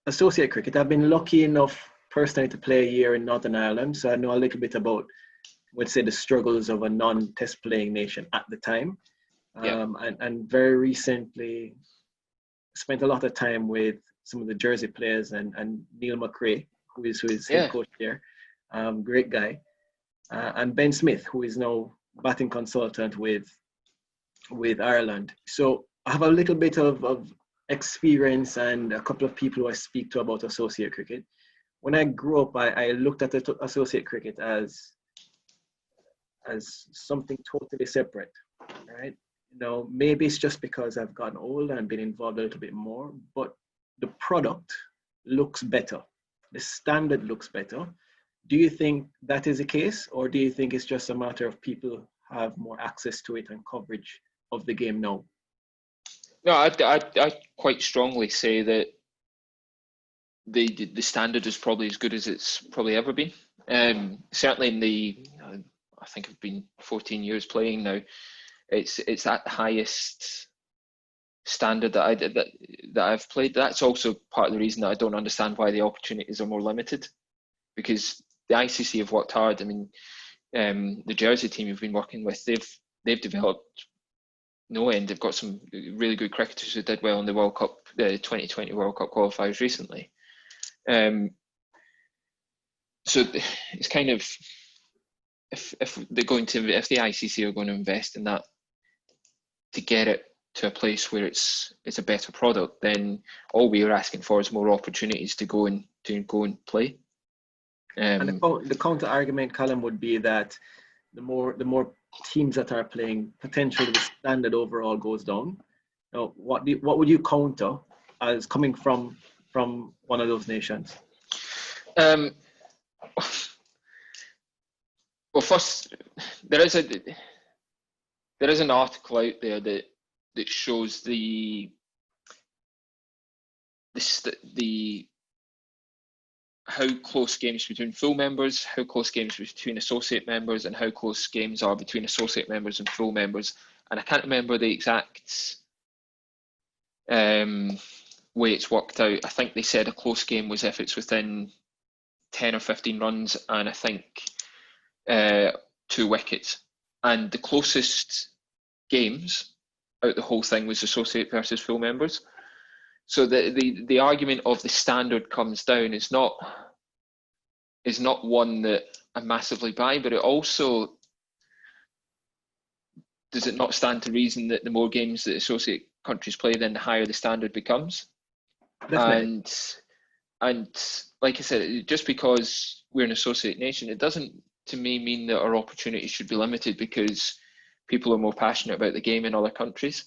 associate cricket. I've been lucky enough personally to play a year in Northern Ireland, so I know a little bit about, let's say, the struggles of a non-test playing nation at the time. And very recently spent a lot of time with some of the Jersey players and Neil McRae, who is head coach there, great guy, and Ben Smith, who is now batting consultant with Ireland. So I have a little bit of experience and a couple of people who I speak to about associate cricket. When I grew up, I looked at associate cricket as something totally separate, right? You know, maybe it's just because I've gotten older and been involved a little bit more, but the product looks better. The standard looks better. Do you think that is the case, or do you think it's just a matter of people have more access to it and coverage of the game now? No, I quite strongly say that the standard is probably as good as it's probably ever been. Certainly in the, I think I've been 14 years playing now. It's that highest standard that I've played. That's also part of the reason that I don't understand why the opportunities are more limited, because the ICC have worked hard. I mean, the Jersey team you've been working with, they've developed no end. They've got some really good cricketers who did well in the World Cup, the 2020 World Cup qualifiers recently. So it's kind of, if the ICC are going to invest in that to get it to a place where it's a better product, then all we are asking for is more opportunities to go and play. And the counter argument, Calum, would be that the more teams that are playing, potentially the standard overall goes down. Now, what would you counter as coming from one of those nations? Well, first, there is an article out there that shows the how close games between full members, how close games between associate members, and how close games are between associate members and full members. And I can't remember the exact way it's worked out. I think they said a close game was if it's within 10 or 15 runs, and I think 2 wickets. And the closest games out the whole thing was associate versus full members. So the argument of the standard comes down is not one that I massively buy, but it also, does it not stand to reason that the more games that associate countries play, then the higher the standard becomes? Definitely. And like I said, just because we're an associate nation, it doesn't to me mean that our opportunities should be limited because people are more passionate about the game in other countries.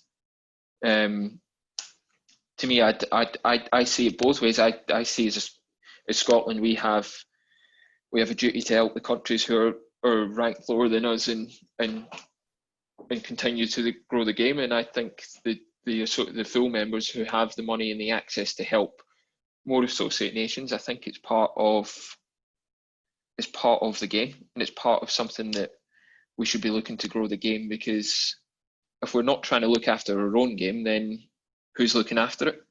To me, I see it both ways. I see as Scotland, we have a duty to help the countries who are ranked lower than us and continue to grow the game. And I think the full members who have the money and the access to help more associate nations, I think it's part of the game, and it's part of something that we should be looking to grow the game, because if we're not trying to look after our own game, then who's looking after it?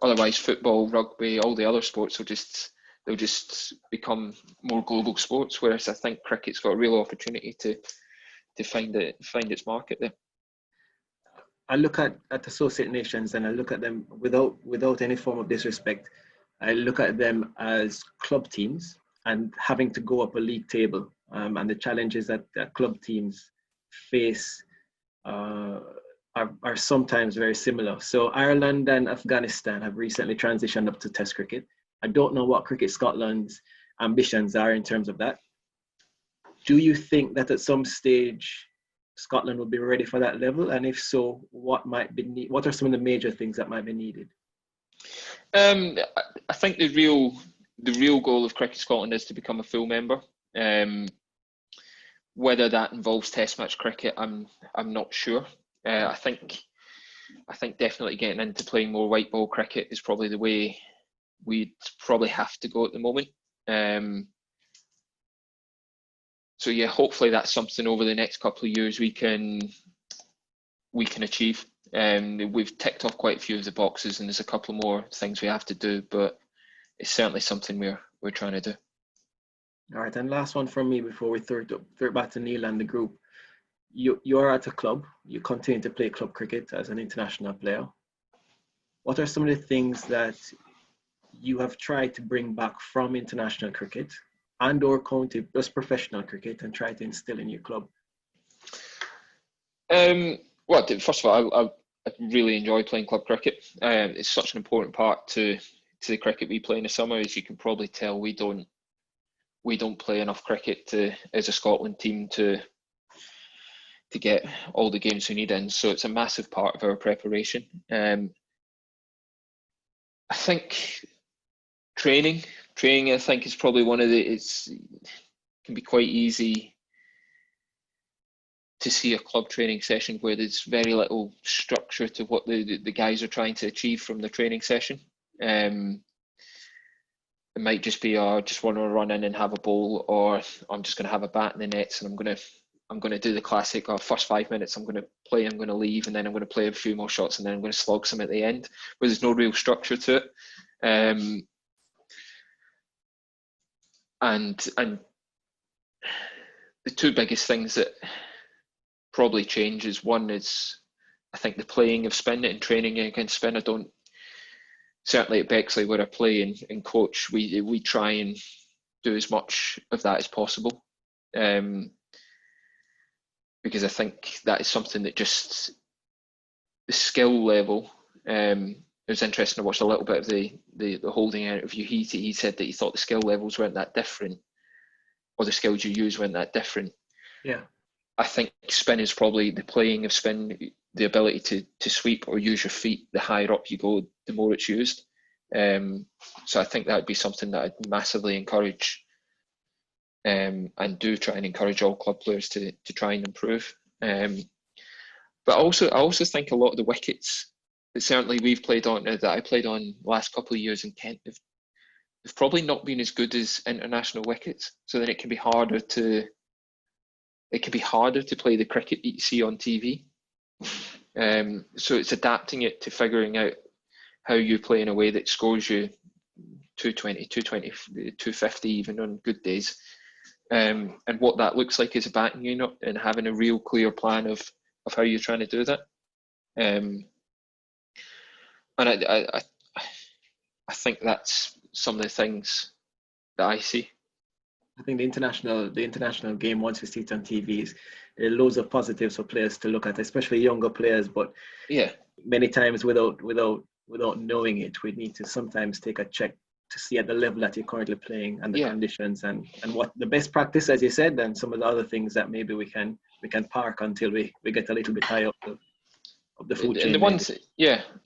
Otherwise, football, rugby, all the other sports they'll just become more global sports. Whereas I think cricket's got a real opportunity to find its market there. I look at associate nations, and I look at them without any form of disrespect. I look at them as club teams and having to go up a league table, and the challenges that club teams face are sometimes very similar. So Ireland and Afghanistan have recently transitioned up to Test cricket. I don't know what Cricket Scotland's ambitions are in terms of that. Do you think that at some stage Scotland will be ready for that level? And if so, what are some of the major things that might be needed? I think the real goal of Cricket Scotland is to become a full member. Whether that involves Test match cricket, I'm not sure. I think definitely getting into playing more white ball cricket is probably the way we'd probably have to go at the moment. So yeah, hopefully that's something over the next couple of years we can achieve. We've ticked off quite a few of the boxes, and there's a couple more things we have to do, but it's certainly something we're trying to do. All right, and last one from me before we throw it back to Neil and the group. You're at a club. You continue to play club cricket as an international player. What are some of the things that you have tried to bring back from international cricket and/or county, just professional cricket, and try to instill in your club? Well, first of all, I really enjoy playing club cricket. It's such an important part to the cricket we play in the summer. As you can probably tell, we don't play enough cricket as a Scotland team to get all the games we need in. So it's a massive part of our preparation. I think training, I think, is probably one of it can be quite easy to see a club training session where there's very little structure to what the guys are trying to achieve from the training session. It might just be, I just want to run in and have a bowl, or I'm just going to have a bat in the nets and I'm going to do the classic, first 5 minutes I'm going to play, I'm going to leave, and then I'm going to play a few more shots, and then I'm going to slog some at the end, where there's no real structure to it. And the two biggest things that probably change is, one is, I think, the playing of spin and training against spin. Certainly at Bexley, where I play and coach, we try and do as much of that as possible, because I think that is something that just the skill level. It was interesting to watch a little bit of the Holding interview. He said that he thought the skill levels weren't that different, or the skills you use weren't that different. Yeah, I think spin is probably the playing of spin, the ability to sweep or use your feet. The higher up you go, the more it's used. So I think that would be something that I'd massively encourage, and do try and encourage all club players to try and improve. But I also think a lot of the wickets that certainly we've played on, that I played on the last couple of years in Kent, they've probably not been as good as international wickets. So then it can be harder to play the cricket that you see on TV. So it's adapting it to figuring out how you play in a way that scores you 220, 250 even on good days. And what that looks like as a batting unit, and having a real clear plan of how you're trying to do that. And I think that's some of the things that I see. I think the international game, once you see it on TV, there are loads of positives for players to look at, especially younger players. But yeah, many times without knowing it, we need to sometimes take a check to see at the level that you're currently playing and the conditions and what the best practice, as you said, and some of the other things that maybe we can park until we get a little bit high up the food chain. And the ones,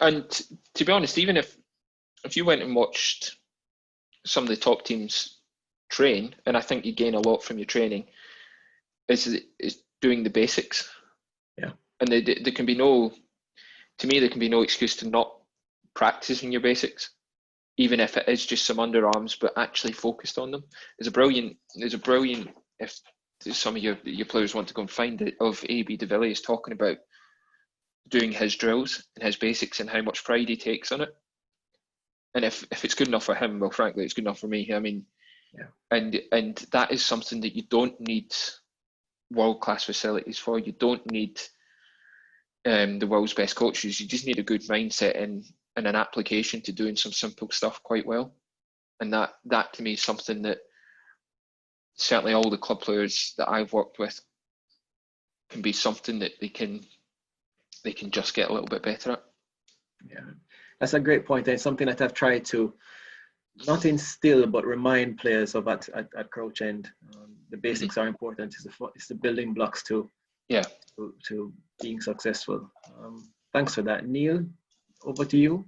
and to be honest, even if you went and watched some of the top teams train, and I think you gain a lot from your training, is doing the basics. Yeah. And there can be no excuse to not practicing your basics, even if it is just some underarms, but actually focused on them. There's a brilliant, if some of your players want to go and find it, of A.B. de Villiers talking about doing his drills and his basics and how much pride he takes on it. And if it's good enough for him, well, frankly, it's good enough for me. I mean, and that is something that you don't need world-class facilities for. You don't need the world's best coaches. You just need a good mindset and an application to doing some simple stuff quite well. And that to me is something that certainly all the club players that I've worked with can be something that they can just get a little bit better at. Yeah, that's a great point. And something that I've tried to not instill, but remind players of at Crouch End. The basics are important. It's the building blocks to being successful. Thanks for that. Neil, over to you.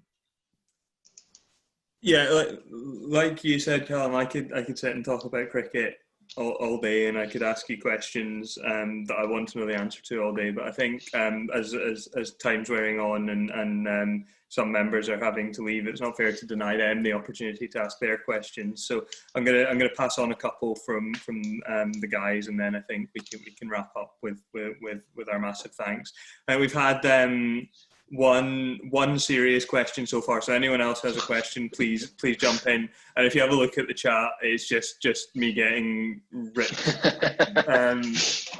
Yeah, like you said, Calum, I could sit and talk about cricket all day, and I could ask you questions that I want to know the answer to all day. But I think as time's wearing on and some members are having to leave, it's not fair to deny them the opportunity to ask their questions. So I'm gonna pass on a couple from the guys, and then I think we can wrap up with our massive thanks. We've had one serious question so far. So anyone else has a question, please jump in. And if you have a look at the chat, it's just me getting ripped.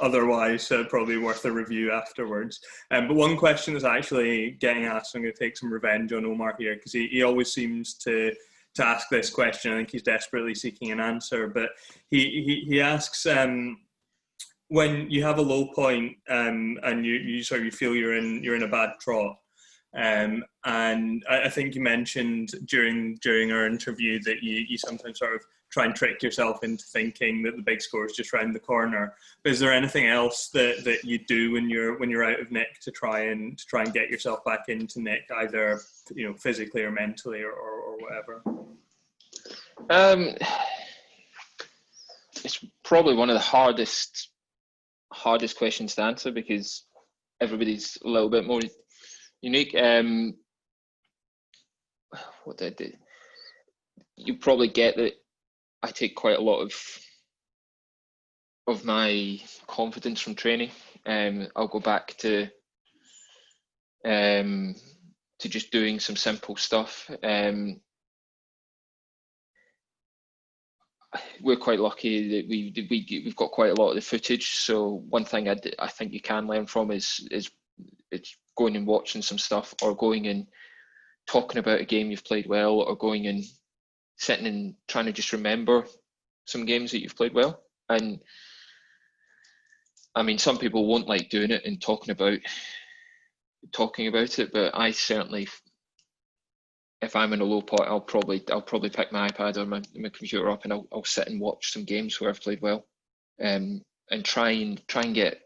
Otherwise, probably worth a review afterwards. But one question that's actually getting asked, I'm going to take some revenge on Omar here, because he always seems to ask this question. I think he's desperately seeking an answer. But he asks, when you have a low point and you sort of feel you're in a bad trot, and I think you mentioned during our interview that you sometimes sort of try and trick yourself into thinking that the big score is just round the corner. But is there anything else that you do when you're out of nick to try and get yourself back into nick, either physically or mentally or whatever? It's probably one of the hardest questions to answer, because everybody's a little bit more unique. What did I do? You probably get that I take quite a lot of my confidence from training. I'll go back to just doing some simple stuff. We're quite lucky that we've got quite a lot of the footage. So one thing I think you can learn from is going and watching some stuff, or going and talking about a game you've played well, or going and sitting and trying to just remember some games that you've played well. And I mean, some people won't like doing it and talking about it, but I certainly, if I'm in a low point, I'll probably pick my iPad or my computer up, and I'll sit and watch some games where I've played well, and try and get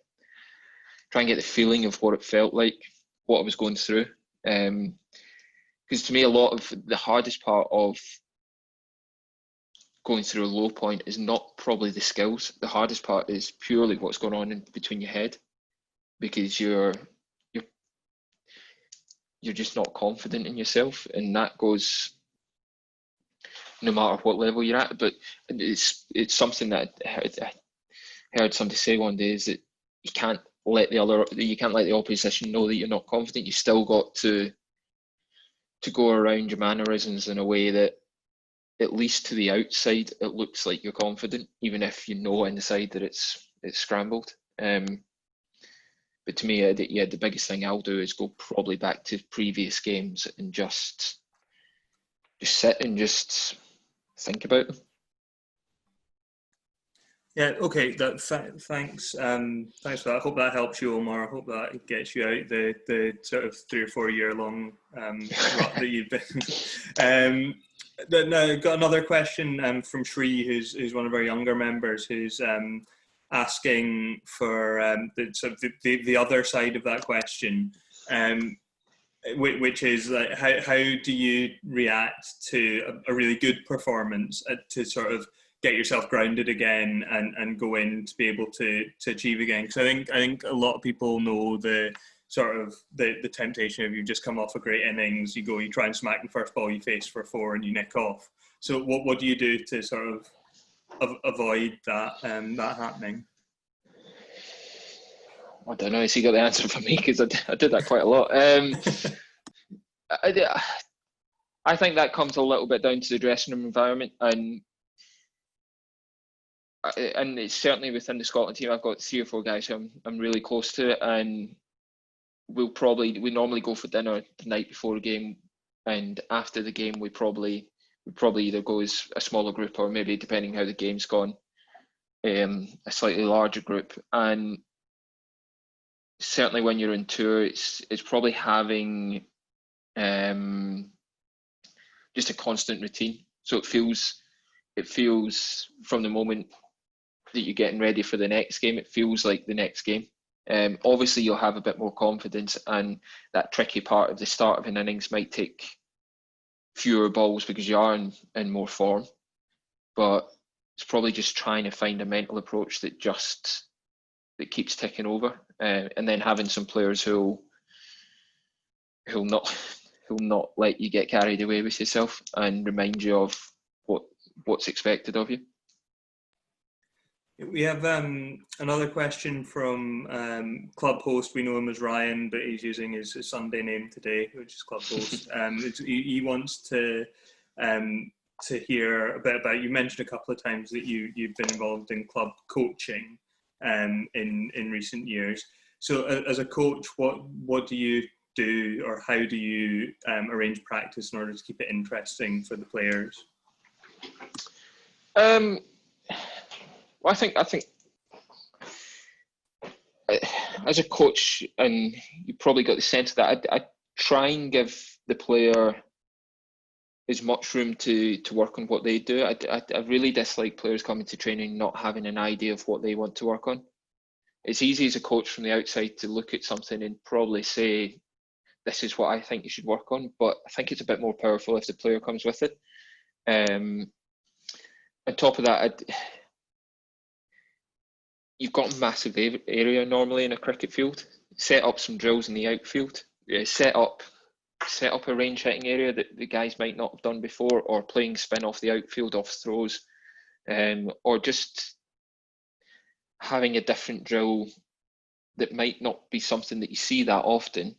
the feeling of what it felt like, what I was going through. Because to me, a lot of the hardest part of going through a low point is not probably the skills. The hardest part is purely what's going on in between your head, because you're just not confident in yourself, and that goes no matter what level you're at. But it's something that I heard somebody say one day, is that you can't let the opposition know that you're not confident. You still got to go around your mannerisms in a way that, at least to the outside, it looks like you're confident, even if you know inside that it's scrambled. But to me, the biggest thing I'll do is go probably back to previous games and just sit and just think about them. Yeah, okay. Thanks. Thanks for that. I hope that helps you, Omar. I hope that gets you out the sort of 3 or 4 year long rut that you've been. Now, I've got another question from Shree, who's one of our younger members, who's asking for the other side of that question, which is like, how do you react to a really good performance to sort of get yourself grounded again and go in to be able to achieve again? Because I think a lot of people know the sort of the temptation of, you've just come off a great innings, you try and smack the first ball you face for 4 and you nick off. So what do you do to sort of avoid that happening? I don't know. Has he got the answer for me? Because I did that quite a lot. I think that comes a little bit down to the dressing room environment, and it's certainly within the Scotland team. I've got 3 or 4 guys who I'm really close to, and we normally go for dinner the night before a game, and after the game we probably either go as a smaller group, or maybe, depending how the game's gone, a slightly larger group. And certainly when you're on tour, it's probably having just a constant routine. So it feels from the moment that you're getting ready for the next game, it feels like the next game. Obviously you'll have a bit more confidence, and that tricky part of the start of an innings might take fewer balls because you are in more form, but it's probably just trying to find a mental approach that keeps ticking over, and then having some players who'll not let you get carried away with yourself and remind you of what's expected of you. We have another question from Club Host. We know him as Ryan, but he's using his Sunday name today, which is Club Host. He wants to hear a bit about. You mentioned a couple of times that you've been involved in club coaching in recent years. So, as a coach, what do you do, or how do you arrange practice in order to keep it interesting for the players? Well, I think as a coach, and you probably got the sense that I try and give the player as much room to work on what they do. I really dislike players coming to training not having an idea of what they want to work on. It's easy as a coach from the outside to look at something and probably say, this is what I think you should work on, but I think it's a bit more powerful if the player comes with it. On top of that, you've got a massive area normally in a cricket field. Set up some drills in the outfield. Set up a range hitting area that the guys might not have done before, or playing spin off the outfield, off throws, or just having a different drill that might not be something that you see that often,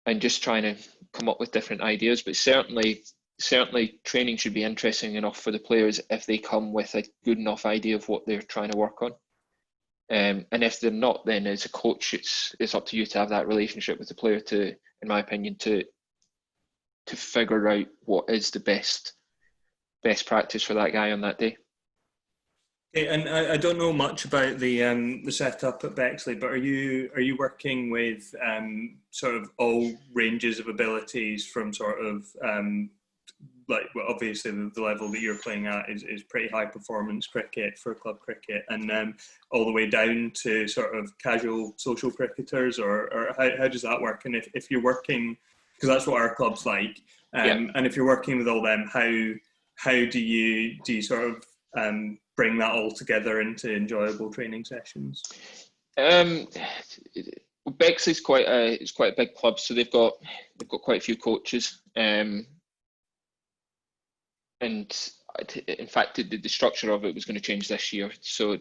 and just trying to come up with different ideas. But certainly training should be interesting enough for the players if they come with a good enough idea of what they're trying to work on. And if they're not, then as a coach, it's up to you to have that relationship with the player to, in my opinion, to figure out what is the best practice for that guy on that day. Okay, and I don't know much about the setup at Bexley, but are you working with sort of all ranges of abilities from sort of well, obviously the level that you're playing at is pretty high performance cricket for club cricket, and all the way down to sort of casual social cricketers, or how does that work? And if you're working, because that's what our club's like, and if you're working with all them, how do you sort of bring that all together into enjoyable training sessions? Bexley's quite a big club, so they've got quite a few coaches. And in fact, the structure of it was going to change this year. So,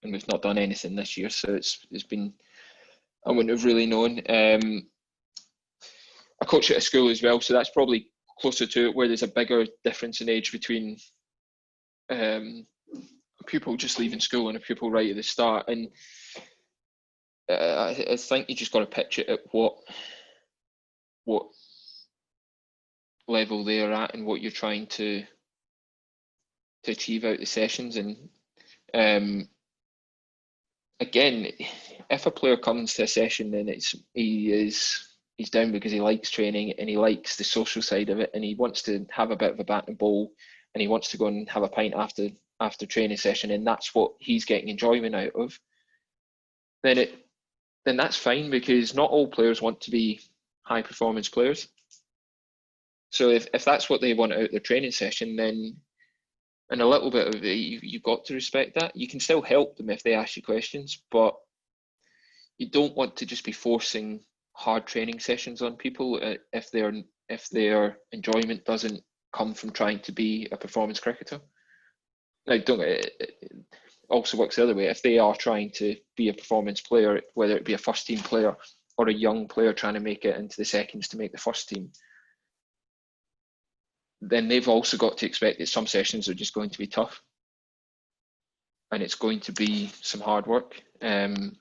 and we've not done anything this year. So it's been, I wouldn't have really known. I coach at a school as well, so that's probably closer to it, where there's a bigger difference in age between a pupil just leaving school and a pupil right at the start. And I think you just got to pitch it at what level they're at and what you're trying to achieve out the sessions. And again, if a player comes to a session and he's down because he likes training and he likes the social side of it, and he wants to have a bit of a bat and ball, and he wants to go and have a pint after training session, and that's what he's getting enjoyment out of, then that's fine, because not all players want to be high performance players. So if that's what they want out of their training session, then, and a little bit of it, you've got to respect that. You can still help them if they ask you questions, but you don't want to just be forcing hard training sessions on people if their enjoyment doesn't come from trying to be a performance cricketer. Now, it also works the other way. If they are trying to be a performance player, whether it be a first team player or a young player trying to make it into the seconds to make the first team, then they've also got to expect that some sessions are just going to be tough, and it's going to be some hard work. So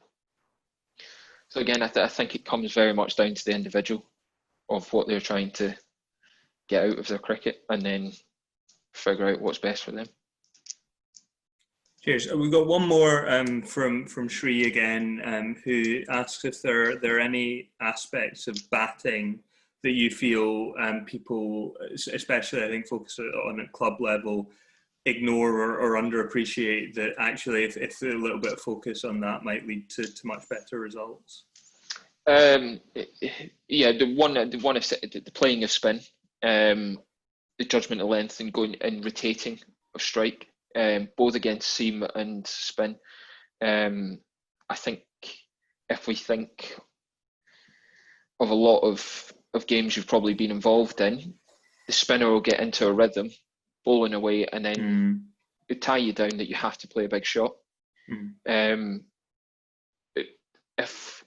again, I think it comes very much down to the individual of what they're trying to get out of their cricket, and then figure out what's best for them. Cheers. We've got one more from Shri again, who asks if there are any aspects of batting that you feel people, especially I think focused on a club level, ignore or underappreciate, that actually if a little bit of focus on that might lead to much better results. The playing of spin, the judgment of length, and going and rotating of strike, both against seam and spin. I think if we think of a lot of games you've probably been involved in, the spinner will get into a rhythm, bowling away, and then tie you down that you have to play a big shot.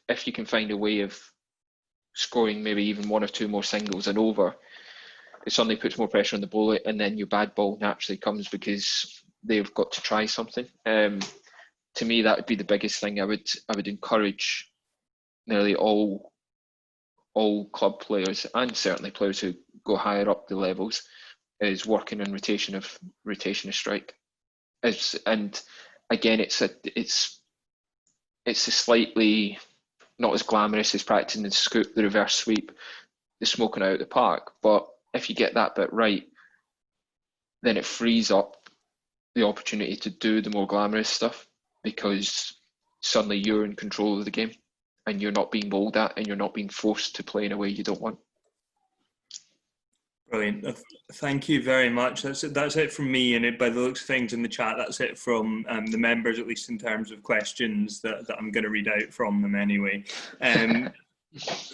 If you can find a way of scoring maybe even one or two more singles and over, it suddenly puts more pressure on the bowler, and then your bad ball naturally comes because they've got to try something. To me, that would be the biggest thing. I would encourage nearly all club players, and certainly players who go higher up the levels, is working on rotation of strike. And again, it's a slightly not as glamorous as practicing the scoop, the reverse sweep, the smoking out of the park. But if you get that bit right, then it frees up the opportunity to do the more glamorous stuff, because suddenly you're in control of the game and you're not being bowled at and you're not being forced to play in a way you don't want. Brilliant. Thank you very much. That's it from me, and by the looks of things in the chat, that's it from the members, at least in terms of questions that I'm going to read out from them anyway.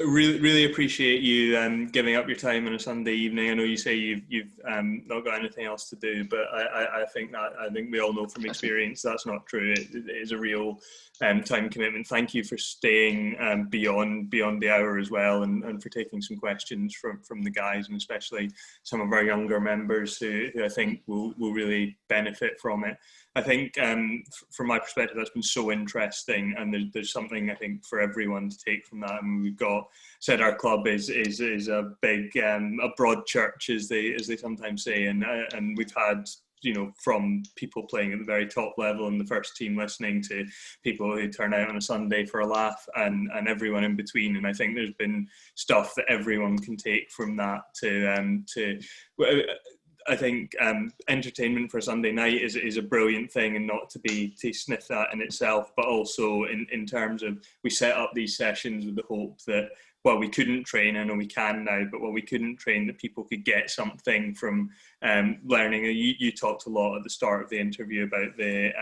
Really appreciate you giving up your time on a Sunday evening. I know you say you've not got anything else to do, but I think we all know from experience that's not true. It is a real time commitment. Thank you for staying beyond the hour as well, and for taking some questions from the guys, and especially some of our younger members who I think will really benefit from it. I think from my perspective, that's been so interesting, and there's something I think for everyone to take from that. And we've said our club is a big a broad church, as they sometimes say, and we've had, you know, from people playing at the very top level in the first team, listening to people who turn out on a Sunday for a laugh, and everyone in between. And I think there's been stuff that everyone can take from that to I think entertainment for a Sunday night is a brilliant thing, and not to be sniffed at in itself, but also in terms of, we set up these sessions with the hope that, well, we couldn't train, I know we can now, but we couldn't train, that people could get something from learning. You talked a lot at the start of the interview about the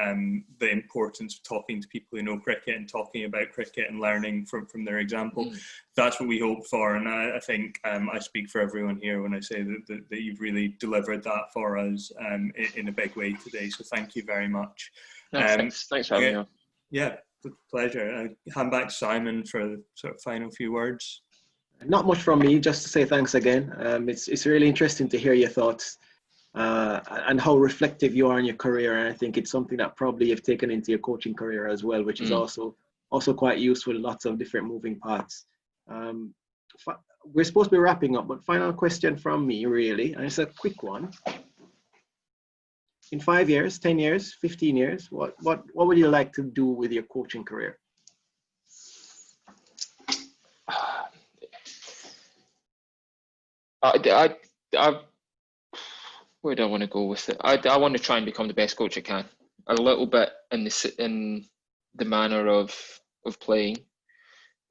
importance of talking to people who know cricket and talking about cricket and learning from their example. That's what we hope for, and I think I speak for everyone here when I say that you've really delivered that for us in a big way today. So thank you very much. Thanks for having me. Yeah. With pleasure. I hand back to Simon for the sort of final few words. Not much from me, just to say thanks again. It's really interesting to hear your thoughts and how reflective you are in your career, and I think it's something that probably you've taken into your coaching career as well, which is also quite useful. Lots of different moving parts. We're supposed to be wrapping up, but final question from me, really, and it's a quick one. In 5 years, 10 years, 15 years, what would you like to do with your coaching career? Where do I want to go with it? I want to try and become the best coach I can. A little bit in the manner of playing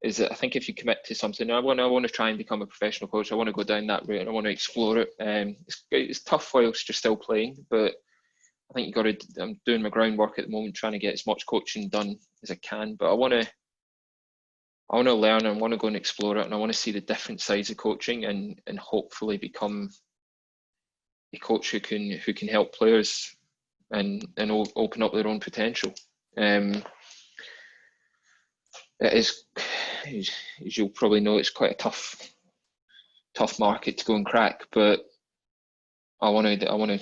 is that I think if you commit to something, I want to try and become a professional coach. I want to go down that route and I want to explore it. It's tough whilst you're still playing, but I think I'm doing my groundwork at the moment, trying to get as much coaching done as I can. But I want to learn, and I want to go and explore it, and I want to see the different sides of coaching, and hopefully become a coach who can help players and open up their own potential. It is, as you'll probably know, it's quite a tough market to go and crack, but I want to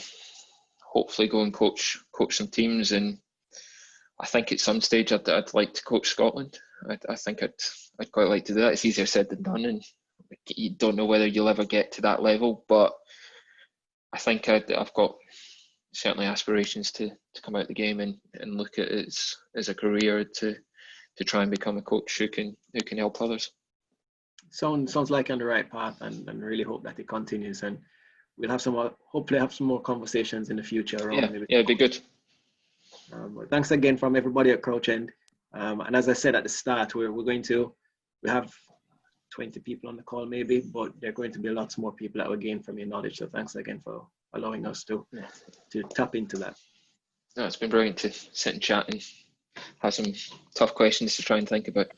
hopefully go and coach some teams, and I think at some stage I'd like to coach Scotland. I think I'd quite like to do that. It's easier said than done, and you don't know whether you'll ever get to that level, but I think I've got certainly aspirations to come out the game and look at it as a career to try and become a coach who can help others. Sounds like you're on the right path, and really hope that it continues, and we'll hopefully have some more conversations in the future around it'd be good. Thanks again from everybody at Crouch End. And as I said at the start, we have 20 people on the call maybe, but there are going to be lots more people that will gain from your knowledge. So thanks again for allowing us to tap into that. No, it's been brilliant to sit and chat and have some tough questions to try and think about.